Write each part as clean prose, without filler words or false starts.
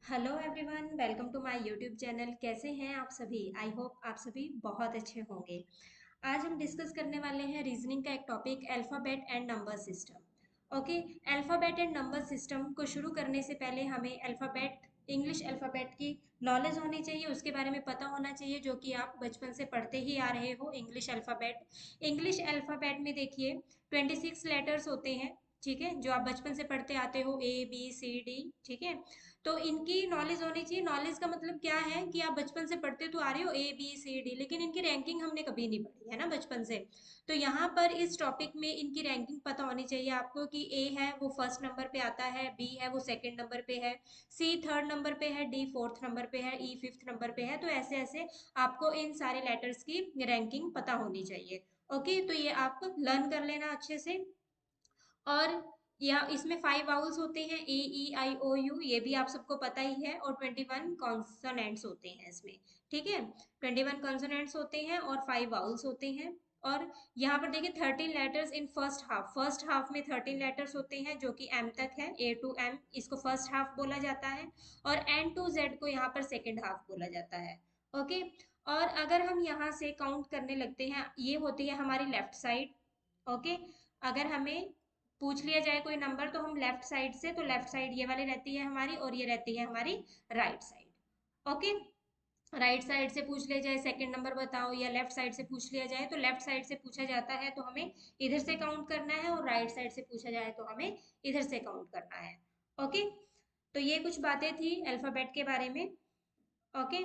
Hello everyone, welcome to my YouTube channel. कैसे हैं आप सभी? आई होप आप सभी बहुत अच्छे होंगे। आज हम डिस्कस करने वाले हैं रीजनिंग का एक topic, alphabet and number system. Okay, alphabet and number system को शुरू करने से पहले हमें अल्फ़ाबेट, इंग्लिश अल्फ़ाबेट की नॉलेज होनी चाहिए, उसके बारे में पता होना चाहिए, जो कि आप बचपन से पढ़ते ही आ रहे हो। इंग्लिश अल्फ़ाबेट, इंग्लिश अल्फ़ाबेट में देखिए 26 लेटर्स होते हैं, ठीक है, जो आप बचपन से पढ़ते आते हो, ए बी सी डी, ठीक है। तो इनकी नॉलेज होनी चाहिए। नॉलेज का मतलब क्या है कि आप बचपन से पढ़ते तो आ रहे हो ए बी सी डी, लेकिन इनकी रैंकिंग हमने कभी नहीं पढ़ी है ना बचपन से। तो यहाँ पर इस टॉपिक में इनकी रैंकिंग पता होनी चाहिए आपको कि ए है वो फर्स्ट नंबर पे आता है, बी है वो सेकंड नंबर पे है, सी थर्ड नंबर पे है, डी फोर्थ नंबर पे है, ई फिफ्थ नंबर पे है। तो ऐसे ऐसे आपको इन सारे लेटर्स की रैंकिंग पता होनी चाहिए। ओके, तो ये आप लर्न कर लेना अच्छे से। और या इसमें 5 वाउल्स होते हैं, ए ई आई ओ यू, ये भी आप सबको पता ही है। और 21 कॉन्सोनेंट्स होते हैं इसमें, ठीक है। 21 कॉन्सोनेंट्स होते हैं और 5 वाउल्स होते हैं। और यहाँ पर देखिए 13 letters in first half, first half में 13 लेटर्स होते हैं जो कि एम तक है, ए टू एम, इसको फर्स्ट हाफ बोला जाता है। और एन टू जेड को यहाँ पर सेकेंड हाफ बोला जाता है। ओके, और अगर हम यहाँ से काउंट करने लगते हैं, ये होती है हमारी लेफ्ट साइड। ओके, अगर हमें पूछ लिया जाए कोई नंबर तो हम लेफ्ट साइड से, तो लेफ्ट साइड ये वाली रहती है हमारी, और ये रहती है हमारी right side. Okay, right side से पूछ लिया जाए सेकंड नंबर बताओ, या लेफ्ट साइड से पूछ लिया जाए, तो लेफ्ट साइड से पूछा जाता है तो हमें इधर से काउंट करना है, और राइट साइड से पूछा जाए तो हमें इधर से काउंट करना है। ओके, तो ये कुछ बातें थी अल्फाबेट के बारे में। ओके,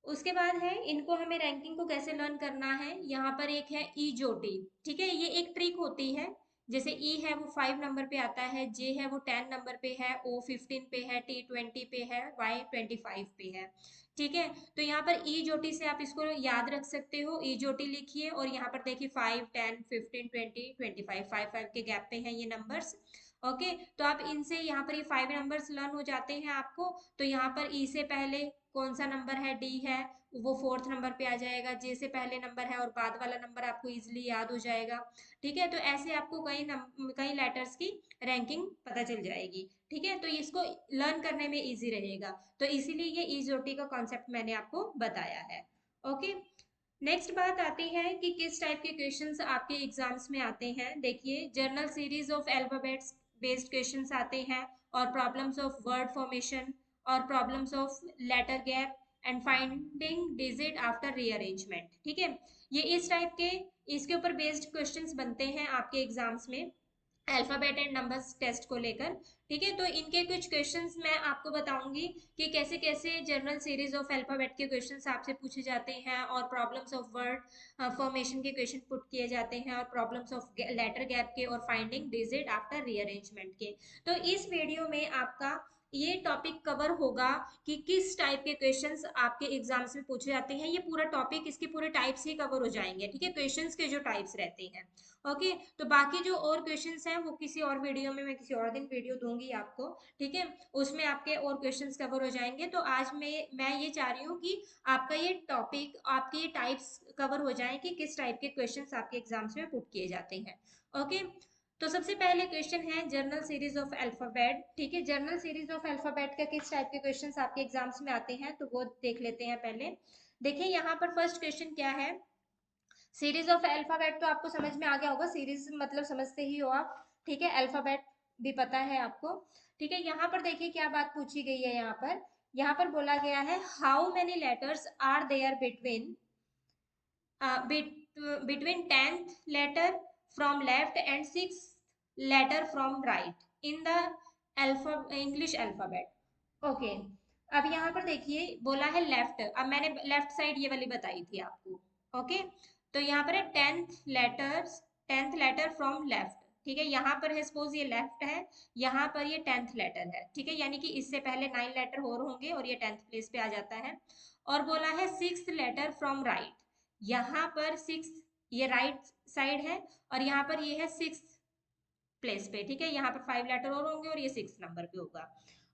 उसके बाद है इनको हमें रैंकिंग को कैसे लर्न करना है। यहाँ पर एक है ई जोटी, ठीक है, ये एक ट्रिक होती है। जैसे ई है वो 5 नंबर पे आता है, जे है वो 10 नंबर पे है, ओ 15 पे है, टी 20 पे है, वाई 25 पे है, ठीक है। तो यहाँ पर ई जोटी से आप इसको याद रख सकते हो। ई जोटी लिखिए और यहाँ पर देखिए 5 10 15 20 25, 5 5 के गैप पे हैं ये नंबर्स। ओके, तो आप इनसे यहाँ पर ये 5 नंबर्स लर्न हो जाते हैं आपको। तो यहाँ पर ई से पहले कौन सा नंबर है, डी है, वो फोर्थ नंबर पे आ जाएगा। जे से पहले नंबर है और बाद वाला नंबर आपको इजीली याद हो जाएगा, ठीक है। तो ऐसे आपको कई लेटर्स की रैंकिंग पता चल जाएगी, ठीक है। तो इसको लर्न करने में इजी रहेगा, तो इसीलिए ये इजोटी का कॉन्सेप्ट मैंने आपको बताया है। ओके, नेक्स्ट बात आती है कि किस टाइप के क्वेश्चंस आपके एग्जाम्स में आते हैं। देखिए, general series of alphabets based questions आते हैं, और प्रॉब्लम्स ऑफ वर्ड फॉर्मेशन, और problems of letter gap, and finding digit after rearrangement, ठीक है। ये इस टाइप के, इसके ऊपर बेस्ड क्वेश्चंस बनते हैं आपके एग्जाम्स में अल्फाबेट एंड नंबर्स टेस्ट को लेकर, ठीक है। तो इनके कुछ क्वेश्चंस मैं आपको बताऊंगी कि कैसे कैसे जर्नल सीरीज ऑफ अल्फाबेट के क्वेश्चंस आपसे पूछे जाते हैं, और प्रॉब्लम्स ऑफ वर्ड फॉर्मेशन के क्वेश्चन पुट किए जाते हैं, और प्रॉब्लम्स ऑफ लेटर गैप के, और फाइंडिंग डिजिट आफ्टर रीअरेंजमेंट के। तो इस वीडियो में आपका ये टॉपिक कवर होगा कि किस टाइप के क्वेश्चंस आपके एग्जाम्स में पूछे जाते हैं। ये पूरा टॉपिक, इसके पूरे टाइप्स ही कवर हो जाएंगे, ठीक है, क्वेश्चंस के जो टाइप्स रहते हैं। ओके, तो बाकी जो और क्वेश्चंस हैं वो किसी और वीडियो में, मैं किसी और दिन वीडियो दूंगी आपको, ठीक है, उसमें आपके और क्वेश्चंस कवर हो जाएंगे। तो आज मैं ये चाह रही हूँ कि आपका ये टॉपिक, आपके ये टाइप्स कवर हो जाएं कि किस टाइप के क्वेश्चंस आपके एग्जाम्स में पुट किए जाते हैं। ओके, तो सबसे पहले क्वेश्चन है जर्नल सीरीज ऑफ अल्फाबेट, ठीक है। जर्नल सीरीज ऑफ अल्फाबेट का किस टाइप के क्वेश्चंस आपके एग्जाम्स में आते हैं, तो वो देख लेते हैं पहले। देखिए यहाँ पर फर्स्ट क्वेश्चन क्या है। सीरीज ऑफ अल्फाबेट तो आपको समझ में आ गया होगा, सीरीज मतलब समझते ही हो आप, ठीक है। अल्फाबेट भी पता है आपको, ठीक है। यहाँ पर देखिए क्या बात पूछी गई है। यहाँ पर बोला गया है, how many letters are there between between 10th letter from left and 6th letter from right in the English alphabet. Okay, अब यहाँ पर देखिए बोला है लेफ्ट, अब मैंने लेफ्ट साइड ये वाली बताई थी आपको। ओके, तो यहाँ पर है 10th लेटर फ्रॉम लेफ्ट, ठीक है। यहाँ पर है सपोज ये लेफ्ट है, यहाँ पर ये 10th लेटर है, ठीक है, यानी कि इससे पहले 9 लेटर और होंगे और ये 10th प्लेस पे आ जाता है। और बोला है 6th लेटर फ्रॉम राइट, यहाँ पर 6 ये राइट साइड है, और यहाँ पर ये है 6 प्लेस पे, ठीक है। यहाँ पर 5 लेटर और होंगे और ये 6 नंबर पे होगा।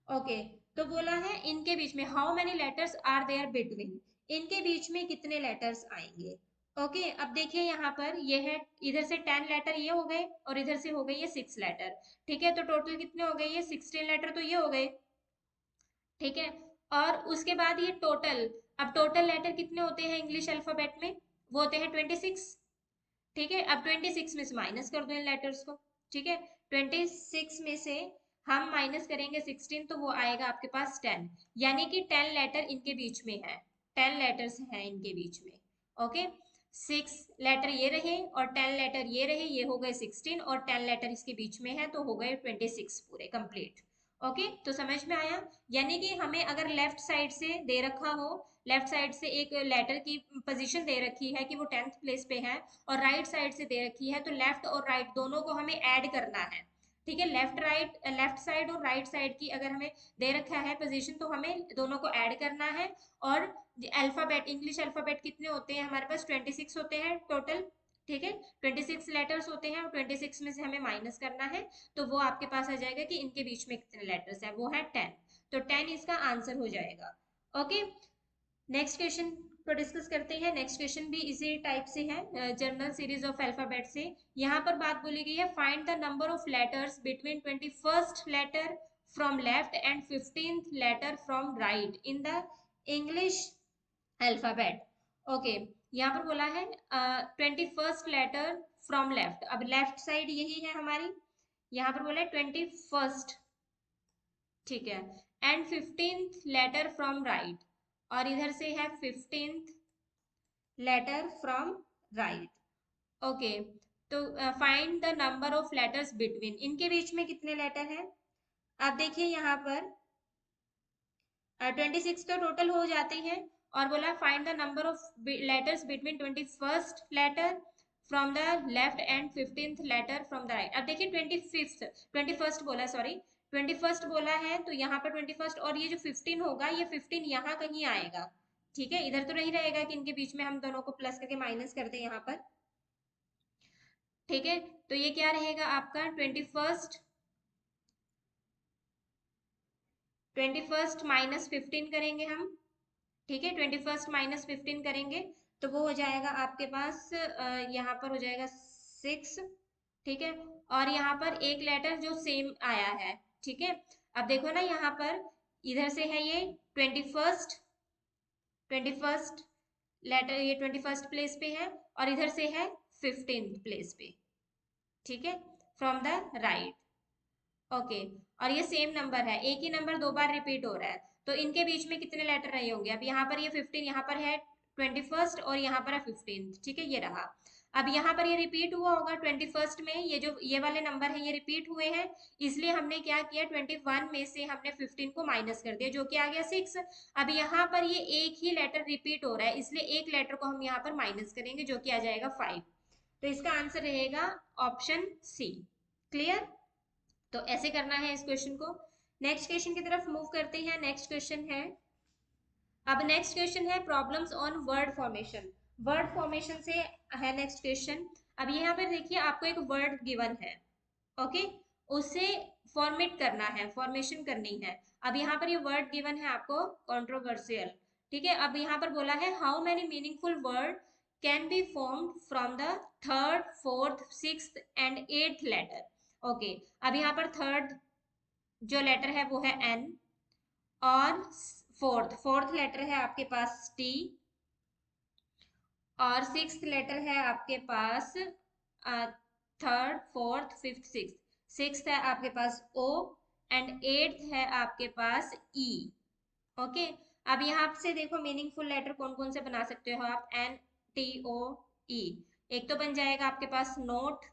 ओके, तो बोला है इनके बीच में how many letters are there between, इनके बीच में कितने लेटर्स आएंगे। ओके, अब देखिए यहाँ पर ये है, इधर से 10 लेटर ये हो गए और इधर से हो गए ये 6 लेटर, ठीक है। तो टोटल कितने हो गए, ये 16 लेटर तो ये हो गए, ठीक है। और उसके बाद ये टोटल, अब टोटल लेटर कितने होते हैं इंग्लिश अल्फाबेट में, वो होते हैं 26। ठीक है, अब 26 में से माइनस कर दो इन लेटर्स को। ठीक है, 26 में से हम माइनस करेंगे 16, तो वो आएगा आपके पास 10, यानी कि 10 लेटर इनके बीच में है, 10 लेटर्स हैं इनके बीच में। ओके, 6 लेटर ये रहे और 10 लेटर ये रहे, ये हो गए 16 और 10 लेटर इसके बीच में है, तो हो गए 26 पूरे कंप्लीट। ओके, तो समझ में आया। यानी कि हमें अगर लेफ्ट साइड से दे रखा हो, लेफ्ट साइड से एक लेटर की पोजीशन दे रखी है कि वो 10th प्लेस पे है, और राइट साइड से दे रखी है, तो लेफ्ट और राइट दोनों को हमें ऐड करना है। ठीक है, लेफ्ट राइट, लेफ्ट साइड और राइट साइड की अगर हमें दे रखा है पोजीशन, तो हमें दोनों को ऐड करना है। और अल्फाबेट, इंग्लिश अल्फाबेट कितने होते हैं हमारे पास, 26 होते हैं टोटल। ठीक है, 26 लेटर्स होते हैं और 26 में से हमें माइनस करना है, तो वो आपके पास आ जाएगा कि इनके बीच में कितने लेटर्स है, वो है 10। तो 10 इसका आंसर हो जाएगा। ओके, नेक्स्ट क्वेश्चन को डिस्कस करते हैं। नेक्स्ट क्वेश्चन भी इसी टाइप से है, जनरल सीरीज ऑफ अल्फाबेट से। यहाँ पर बात बोली गई है, find the number of letters between 21st letter from left and 15th letter from right in the English alphabet. Okay, यहाँ पर बोला है 21st लेटर फ्रॉम लेफ्ट, अब लेफ्ट साइड यही है हमारी, यहाँ पर बोला है 21st। ठीक है, and 15th letter from right, और इधर से है 15th letter from right. Okay, तो find the number of letters between, इनके बीच में कितने लेटर हैं। आप देखिए यहाँ पर 26 तो टोटल हो जाते हैं, और बोला find the number of letters between 21st letter from the left and 15th letter from the right. अब देखिए 25th, 21st बोला, सॉरी 21st बोला है, तो यहाँ पर 21st, और ये जो 15 होगा, ये 15 यहाँ कहीं आएगा। ठीक है, इधर तो नहीं रहेगा कि इनके बीच में हम दोनों को प्लस करके माइनस कर दें यहाँ पर। ठीक है, तो ये क्या रहेगा आपका 21st, 21st माइनस 15 करेंगे हम। ठीक है, 21st माइनस 15 करेंगे, तो वो हो जाएगा आपके पास यहाँ पर हो जाएगा 6। ठीक है, और यहाँ पर एक लेटर जो सेम आया है। ठीक है, अब देखो ना यहाँ पर, इधर से है ये 21st, 21st लेटर ये 21st प्लेस पे है, और इधर से है 15th प्लेस पे। ठीक है, फ्रॉम द राइट। ओके, और ये सेम नंबर है, एक ही नंबर दो बार रिपीट हो रहा है, तो इनके बीच में कितने लेटर रहे होंगे। अब यहाँ पर ये 15, यहाँ पर है 21st, और यहाँ पर है 15th। ठीक है, ये रहा। अब यहाँ पर ये रिपीट हुआ होगा 21st में, ये जो ये वाले नंबर है ये रिपीट हुए हैं, इसलिए हमने क्या किया, 21 में से हमने 15 को माइनस कर दिया, जो कि आ गया 6। अब यहाँ पर ये एक ही लेटर रिपीट हो रहा है, इसलिए एक लेटर को हम यहाँ पर माइनस करेंगे, जो कि आ जाएगा 5। तो इसका आंसर रहेगा ऑप्शन सी। क्लियर। तो ऐसे करना है इस क्वेश्चन को। नेक्स्ट क्वेश्चन की तरफ मूव करते हैं। नेक्स्ट क्वेश्चन है, अब नेक्स्ट क्वेश्चन है problems on word formation. Word formation से है नेक्स्ट क्वेश्चन। अब यहाँ पर देखिए, आपको एक वर्ड गिवन है, ओके, उसे फॉर्मेट करना है, फॉर्मेशन करनी है। अब यहाँ पर ये वर्ड गिवन है आपको, कंट्रोवर्शियल। ठीक है, अब यहाँ पर बोला है how many meaningful word can be formed from the third, fourth, sixth and eighth letter. Okay, अब यहाँ पर थर्ड जो लेटर है वो है एन, और फोर्थ लेटर है आपके पास टी, और सिक्स्थ लेटर है आपके पास थर्ड, फोर्थ, फिफ्थ, सिक्स्थ है आपके पास ओ, एंड एट्थ है आपके पास ई। ओके, अब यहाँ से देखो मीनिंगफुल लेटर कौन कौन से बना सकते हो आप, एन, टी, ओ, ई। एक तो बन जाएगा आपके पास नोट,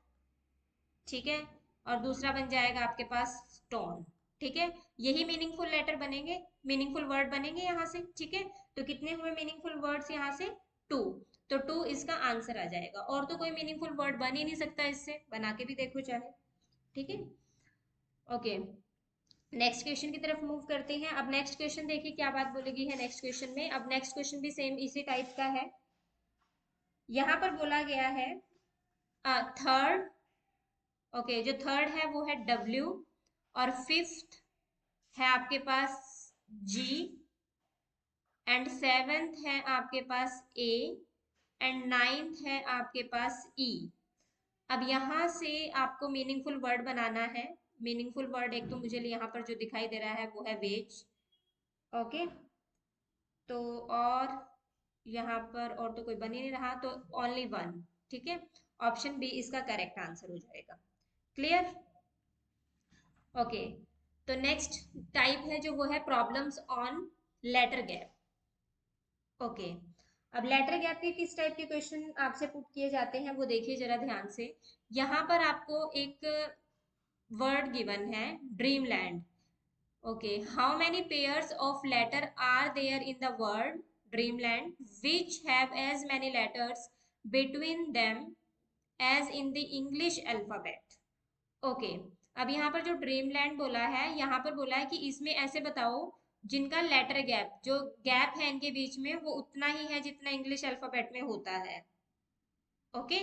ठीक है, और दूसरा बन जाएगा आपके पास स्टोन। ठीक है, यही मीनिंगफुल लेटर बनेंगे, मीनिंगफुल वर्ड बनेंगे यहाँ से। ठीक है, तो कितने हुए मीनिंगफुल वर्ड्स यहाँ से, 2। तो 2 इसका आंसर आ जाएगा, और तो कोई मीनिंगफुल वर्ड बन ही नहीं सकता इससे, बना के भी देखो चाहे। ठीक है, ओके, नेक्स्ट क्वेश्चन की तरफ मूव करते हैं। अब नेक्स्ट क्वेश्चन देखिए क्या बात बोलेगी है नेक्स्ट क्वेश्चन में। अब नेक्स्ट क्वेश्चन भी सेम इसी टाइप का है। यहाँ पर बोला गया है थर्ड, ओके, जो थर्ड है वो है डब्ल्यू, और फिफ्थ है आपके पास जी, एंड सेवेंथ है आपके पास ए, एंड नाइन्थ है आपके पास ई। अब यहाँ से आपको मीनिंगफुल वर्ड बनाना है। मीनिंगफुल वर्ड एक तो मुझे यहाँ पर जो दिखाई दे रहा है वो है वेज, ओके, तो और यहाँ पर और तो कोई बन ही नहीं रहा, तो ओनली वन। ठीक है, ऑप्शन बी इसका करेक्ट आंसर हो जाएगा। क्लियर? ओके, तो नेक्स्ट टाइप है जो वो है problems on letter gap. Okay, अब लेटर गैप के किस टाइप के क्वेश्चन आपसे पुट किए जाते हैं वो देखिए जरा ध्यान से। यहाँ पर आपको एक वर्ड गिवन है, dream land. Okay, how many pairs of letter are there in the word dream land which have as many letters between them as in the English alphabet. Okay, अब यहाँ पर जो ड्रीमलैंड बोला है, यहाँ पर बोला है कि इसमें ऐसे बताओ जिनका लेटर गैप, जो गैप है इनके बीच में, वो उतना ही है जितना इंग्लिश अल्फाबेट में होता है। ओके,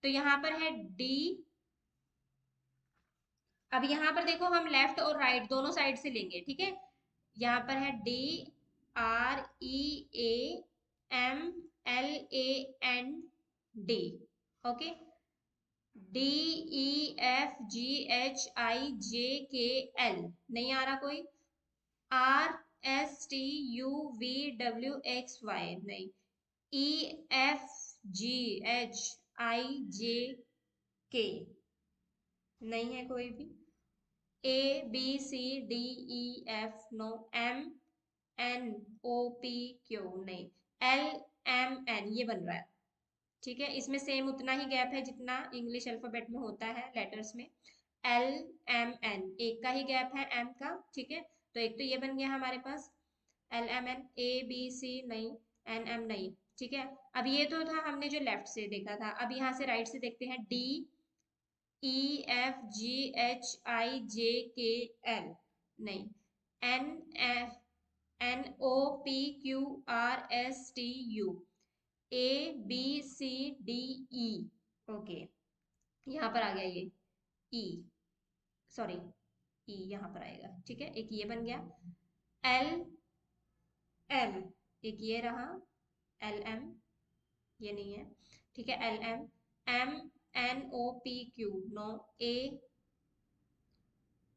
तो यहाँ पर है डी। अब यहाँ पर देखो हम लेफ्ट और राइट दोनों साइड से लेंगे, ठीक है। यहाँ पर है DREAMLAND। ओके, DEFGHIJKL नहीं आ रहा कोई। RSTUVWXY नहीं। EFGHIJK नहीं है कोई भी। ABCDEF no. MNOPQ नहीं। LMN ये बन रहा है। ठीक है, इसमें सेम उतना ही गैप है जितना इंग्लिश अल्फाबेट में होता है लेटर्स में। LMN एक का ही गैप है एम का। ठीक है, तो एक तो ये बन गया हमारे पास LMN। ABC नहीं, NM नहीं। ठीक है, अब ये तो था हमने जो लेफ्ट से देखा था, अब यहाँ से राइट से देखते हैं। DEFGHIJKL नहीं। NOPQRSTU ABCDE। ओके, यहाँ पर आ गया ये E, सॉरी E यहाँ पर आएगा। ठीक है, एक ये बन गया। LM एक ये रहा, LM ये नहीं है। ठीक है, LM। MNOPQ no.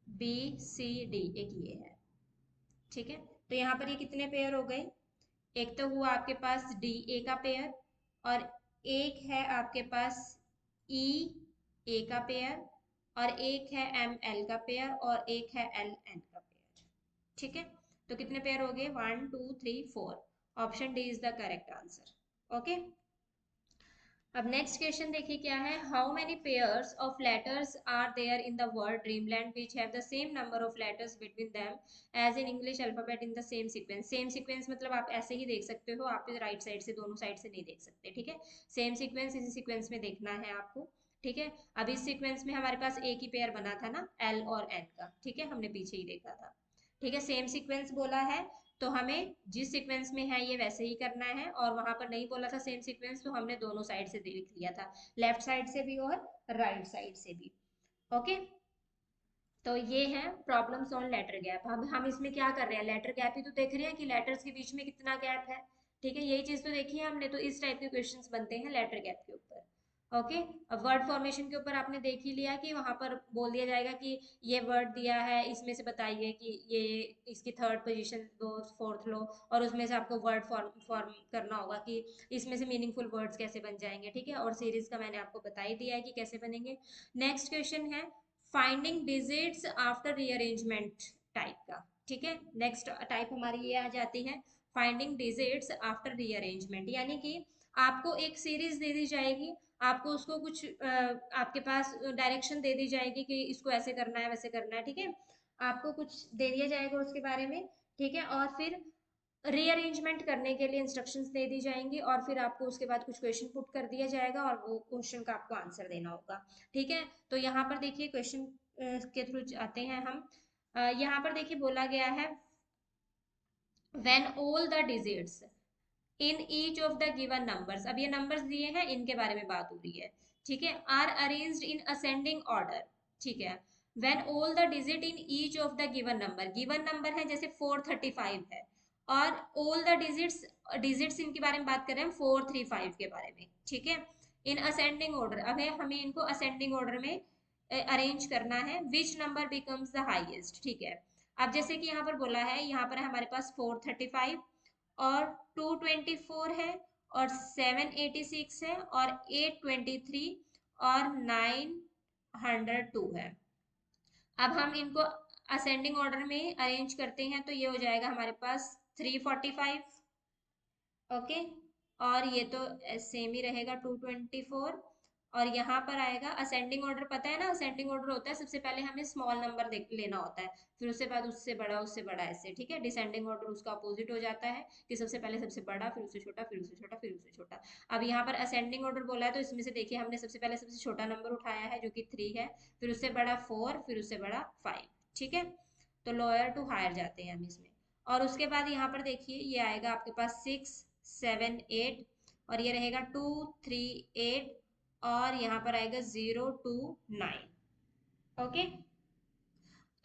ABCD एक ये है। ठीक है, तो यहाँ पर ये कितने पेयर हो गए? एक तो हुआ आपके पास DA का पेयर, और एक है आपके पास EA का पेयर, और एक है ML का पेयर, और एक है LN का पेयर। ठीक है, तो कितने पेयर हो गए? 1 2 3 4। Option D is the correct answer. Okay, अब नेक्स्ट क्वेश्चन देखिए क्या है। How many pairs of letters are there in the word dreamland which have the same number of letters between them as in English alphabet in the same sequence. Same sequence मतलब आप ऐसे ही देख सकते हो, आप राइट साइड से दोनों side से नहीं देख सकते। ठीक है, सेम सीक्वेंस इसी सीक्वेंस में देखना है आपको। ठीक है, अब इस सीक्वेंस में हमारे पास एक ही पेयर बना था ना, L और N का। ठीक है, हमने पीछे ही देखा था। ठीक है, सेम सीक्वेंस बोला है तो हमें जिस सीक्वेंस में है ये वैसे ही करना है, और वहां पर नहीं बोला था सेम सीक्वेंस तो हमने दोनों साइड से देख लिया था, लेफ्ट साइड से भी और राइट साइड से भी। ओके, तो ये है प्रॉब्लम्स ऑन लेटर गैप। हम इसमें क्या कर रहे हैं, लेटर गैप ही तो देख रहे हैं कि लेटर्स के बीच में कितना गैप है। ठीक है, यही चीज तो देखी है हमने, तो इस टाइप के क्वेश्चंस बनते हैं लेटर गैप के ऊपर। ओके, अब वर्ड फॉर्मेशन के ऊपर आपने देख ही लिया कि वहां पर बोल दिया जाएगा कि ये वर्ड दिया है, इसमें से बताइए कि ये इसकी थर्ड पोजीशन लो, फोर्थ लो, और उसमें से आपको वर्ड फॉर्म फॉर्म करना होगा कि इसमें से मीनिंगफुल वर्ड्स कैसे बन जाएंगे। ठीक है, और सीरीज का मैंने आपको बता ही दिया है कि कैसे बनेंगे। नेक्स्ट क्वेश्चन है finding digits after rearrangement type का। ठीक है, नेक्स्ट टाइप हमारी ये आ जाती है फाइंडिंग डिजिट्स आफ्टर रीअरेंजमेंट, यानी कि आपको एक सीरीज दे दी जाएगी, आपको उसको कुछ आपके पास डायरेक्शन दे दी जाएगी कि इसको ऐसे करना है वैसे करना है। ठीक है, आपको कुछ दे दिया जाएगा उसके बारे में। ठीक है, और फिर रीअरेंजमेंट करने के लिए इंस्ट्रक्शंस दे दी जाएंगी, और फिर आपको उसके बाद कुछ क्वेश्चन पुट कर दिया जाएगा और वो क्वेश्चन का आपको आंसर देना होगा। ठीक है, तो यहाँ पर देखिए क्वेश्चन के थ्रू आते हैं हम। यहाँ पर देखिए बोला गया है when all the digits in each of the given numbers. अब ये नंबर्स दिए हैं, इनके बारे में बात हो रही है। ठीक है, are arranged in ascending order. ठीक है, when all the digit in each of the given number है, जैसे 435 है, और ऑल द डिजिट्स, डिजिट्स इनके बारे में बात कर रहे हैं 435 के बारे में। ठीक है, इन असेंडिंग ऑर्डर, अब हमें इनको असेंडिंग ऑर्डर में अरेंज करना है। Which number becomes the highest. ठीक है, अब जैसे कि यहाँ पर बोला है, यहाँ पर हमारे पास 435 और 224 है और 786 है और 823 और 902 है। अब हम इनको असेंडिंग ऑर्डर में अरेंज करते हैं, तो ये हो जाएगा हमारे पास 345, ओके। और ये तो सेम ही रहेगा 224। और यहाँ पर आएगा असेंडिंग ऑर्डर, पता है ना असेंडिंग ऑर्डर होता है सबसे पहले हमें स्मॉल नंबर देख लेना होता है, फिर उसके बाद उससे बड़ा ऐसे, ठीक है। डिसेंडिंग ऑर्डर उसका अपोजिट हो जाता है कि सबसे पहले सबसे बड़ा, फिर उससे छोटा, फिर उससे छोटा, फिर उससे छोटा। अब यहाँ पर असेंडिंग ऑर्डर बोला है, तो इसमें से देखिए हमने सबसे पहले सबसे छोटा नंबर उठाया है जो कि 3 है, फिर उससे बड़ा 4, फिर उससे बड़ा 5, ठीक है। तो लोअर टू हायर जाते हैं हम इसमें। और उसके बाद यहाँ पर देखिए ये आएगा आपके पास 6 7 8 और ये रहेगा 2 3 8 और यहाँ पर आएगा 0 2 9, ओके।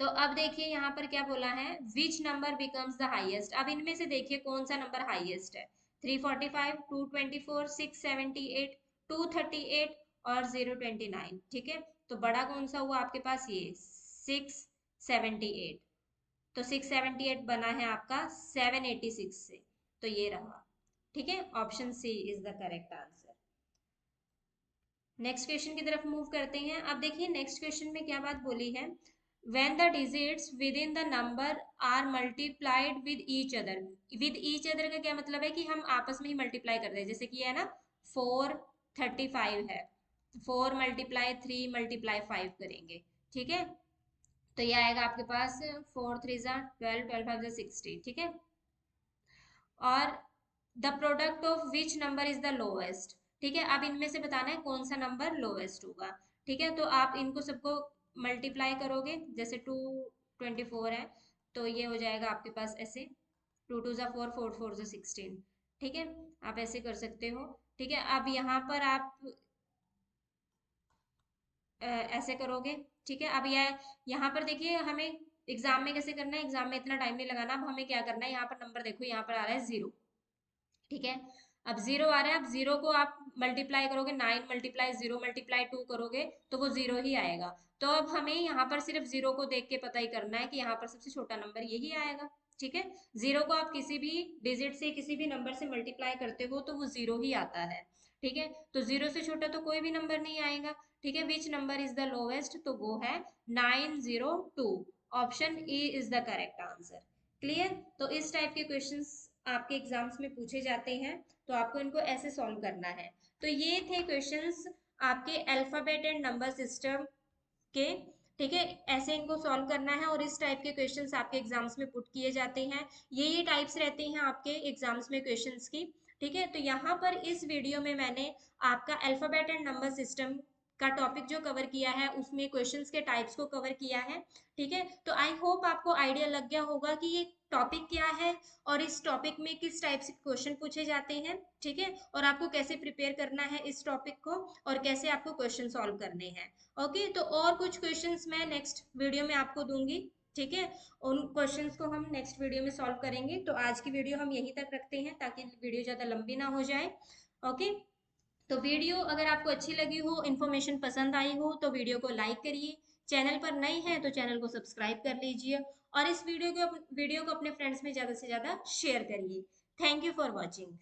तो अब देखिए यहाँ पर क्या बोला है, which number becomes the highest. अब इनमें से देखिए कौन सा नंबर हाईएस्ट है, 345, 224, 678, 238 और 029, ठीक है। तो बड़ा कौन सा हुआ आपके पास, ये 678। तो 678 बना है आपका 786 से, तो ये रहा, ठीक है। Option C is the correct answer. Next question की तरफ मूव करते हैं। अब देखिए नेक्स्ट क्वेश्चन में क्या बात बोली है, when the digits within the number are multiplied with each other। with each other का क्या मतलब है कि हम आपस में ही मल्टीप्लाई कर रहे हैं, जैसे कि है ना 435 है, 4 मल्टीप्लाई 3 मल्टीप्लाई 5 करेंगे, ठीक है। तो ये आएगा आपके पास 4 3 जा 12, 12 5 जा 60, ठीक है। और the product of which number is the lowest, ठीक है। अब इनमें से बताना है कौन सा नंबर लोएस्ट होगा, ठीक है। तो आप इनको सबको मल्टीप्लाई करोगे, जैसे 224 है तो ये हो जाएगा आपके पास ऐसे 2 2 जा 4, 4 4 जा 16, ठीक है। आप ऐसे कर सकते हो, ठीक है। अब यहाँ पर आप ऐसे करोगे, ठीक है। अब यह यहाँ पर देखिए हमें एग्जाम में कैसे करना है, एग्जाम में इतना टाइम नहीं लगाना। अब हमें क्या करना है, यहाँ पर नंबर देखो, यहाँ पर आ रहा है 0, ठीक है। अब 0 आ रहा है, अब 0 को आप मल्टीप्लाई करोगे, 9 मल्टीप्लाई 0 मल्टीप्लाई 2 करोगे तो वो 0 ही आएगा। तो अब हमें यहाँ पर सिर्फ 0 को देख के पता ही करना है कि यहाँ पर सबसे छोटा नंबर यही आएगा, ठीक है। 0 को आप किसी भी डिजिट से किसी भी नंबर से मल्टीप्लाई करते हो तो वो 0 ही आता है, ठीक है। तो 0 से छोटा तो कोई भी नंबर नहीं आएगा, ठीक है। Which number is the lowest, तो वो है 902। Option E is the correct answer. Clear. तो इस टाइप के क्वेश्चंस आपके एग्जाम्स में पूछे जाते हैं, तो आपको इनको ऐसे सॉल्व करना है। तो ये थे क्वेश्चंस आपके अल्फाबेट एंड नंबर सिस्टम के, ठीक है। ऐसे इनको सॉल्व करना है और इस टाइप के क्वेश्चंस आपके एग्जाम्स में पुट किए जाते हैं। ये टाइप्स रहते हैं आपके एग्जाम्स में क्वेश्चंस की, ठीक है। तो यहाँ पर इस वीडियो में मैंने आपका अल्फाबेट एंड नंबर सिस्टम का टॉपिक जो कवर किया है उसमें क्वेश्चंस के टाइप्स को कवर किया है, ठीक है। तो आई होप आपको आइडिया लग गया होगा कि ये टॉपिक क्या है और इस टॉपिक में किस टाइप से क्वेश्चन पूछे जाते हैं, ठीक है। और आपको कैसे प्रिपेयर करना है इस टॉपिक को और कैसे आपको क्वेश्चन सॉल्व करने हैं, ओके। तो और कुछ क्वेश्चंस मैं नेक्स्ट वीडियो में आपको दूंगी, ठीक है। उन क्वेश्चंस को हम नेक्स्ट वीडियो में सॉल्व करेंगे। तो आज की वीडियो हम यहीं तक रखते हैं ताकि वीडियो ज़्यादा लंबी ना हो जाए, ओके। तो वीडियो अगर आपको अच्छी लगी हो, इन्फॉर्मेशन पसंद आई हो तो वीडियो को लाइक करिए, चैनल पर नए हैं तो चैनल को सब्सक्राइब कर लीजिए और इस वीडियो को अपने फ्रेंड्स में ज़्यादा से ज़्यादा शेयर करिए। Thank you for watching.